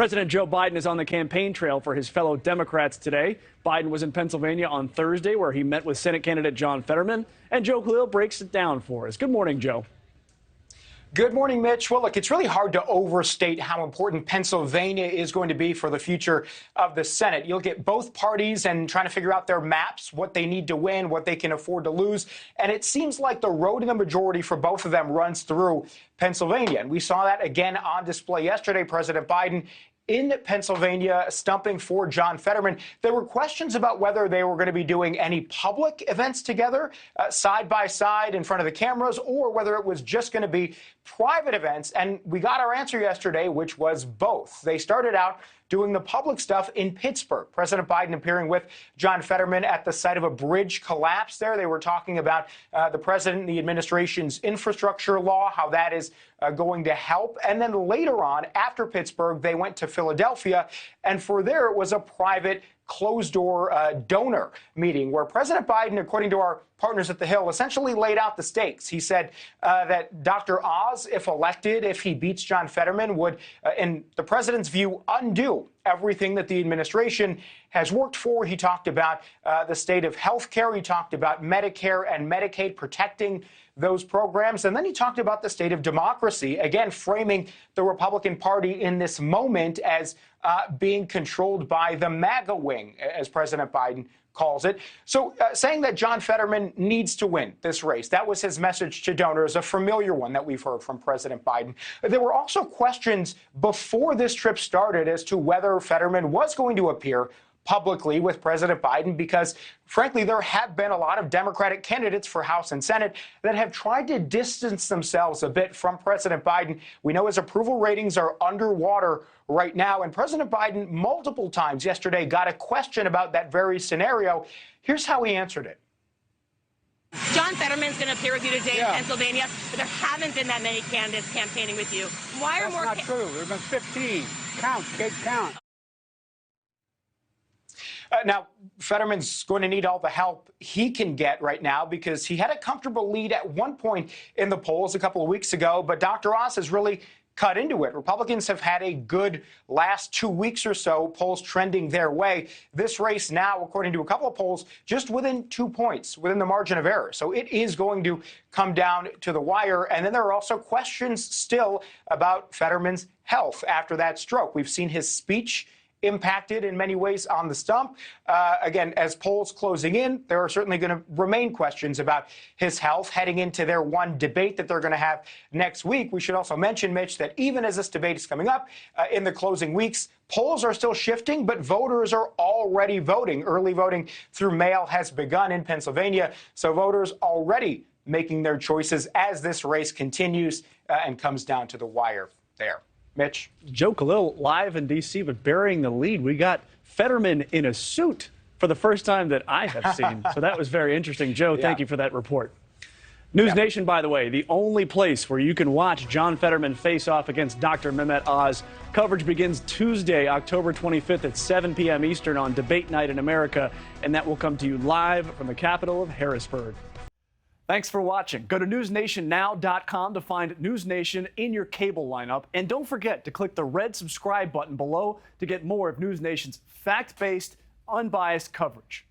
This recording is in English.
President Joe Biden is on the campaign trail for his fellow Democrats today. Biden was in Pennsylvania on Thursday, where he met with Senate candidate John Fetterman. And Joe Khalil breaks it down for us. Good morning, Joe. Good morning, Mitch. Well, look, it's really hard to overstate how important Pennsylvania is going to be for the future of the Senate. You'll get both parties and trying to figure out their maps, what they need to win, what they can afford to lose. And it seems like the road to the majority for both of them runs through Pennsylvania. And we saw that again on display yesterday. President Biden in Pennsylvania, stumping for John Fetterman. There were questions about whether they were going to be doing any public events together, side by side in front of the cameras, or whether it was just going to be private events. And we got our answer yesterday, which was both. They started out doing the public stuff in Pittsburgh. President Biden appearing with John Fetterman at the site of a bridge collapse there. They were talking about the president and the administration's infrastructure law, how that is going to help. And then later on, after Pittsburgh, they went to Philadelphia. And for there, it was a private closed-door donor meeting where President Biden, according to our partners at the Hill, essentially laid out the stakes. He said that Dr. Oz, if elected, if he beats John Fetterman, would, in the president's view, undo everything that the administration has worked for. He talked about the state of health care. He talked about Medicare and Medicaid protecting those programs. And then he talked about the state of democracy, again, framing the Republican Party in this moment as being controlled by the MAGA wing, as President Biden calls it. So saying that John Fetterman needs to win this race, that was his message to donors, a familiar one that we've heard from President Biden. There were also questions before this trip started as to whether Fetterman was going to appear publicly with President Biden, because, frankly, there have been a lot of Democratic candidates for House and Senate that have tried to distance themselves a bit from President Biden. We know his approval ratings are underwater right now, and President Biden multiple times yesterday got a question about that very scenario. Here's how he answered it. John Fetterman's going to appear with you today in Pennsylvania, but there haven't been that many candidates campaigning with you. Why are more? That's not true. There have been 15. Count, kid, count. Now, Fetterman's going to need all the help he can get right now because he had a comfortable lead at one point in the polls a couple of weeks ago, but Dr. Oz has really cut into it. Republicans have had a good last 2 weeks or so, polls trending their way. This race now, according to a couple of polls, just within 2 points, within the margin of error. So it is going to come down to the wire. And then there are also questions still about Fetterman's health after that stroke. We've seen his speech impacted in many ways on the stump. Again, as polls closing in, there are certainly going to remain questions about his health heading into their one debate that they're going to have next week. We should also mention, Mitch, that even as this debate is coming up in the closing weeks, polls are still shifting, but voters are already voting. Early voting through mail has begun in Pennsylvania, so voters already making their choices as this race continues and comes down to the wire there. Mitch. Joe Khalil live in D.C., but burying the lead. We got Fetterman in a suit for the first time that I have seen. So that was very interesting. Joe, thank you for that report. NewsNation, by the way, the only place where you can watch John Fetterman face off against Dr. Mehmet Oz. Coverage begins Tuesday, October 25th at 7 p.m. Eastern on Debate Night in America, and that will come to you live from the capital of Harrisburg. Thanks for watching. Go to newsnationnow.com to find NewsNation in your cable lineup. And don't forget to click the red subscribe button below to get more of NewsNation's fact-based, unbiased coverage.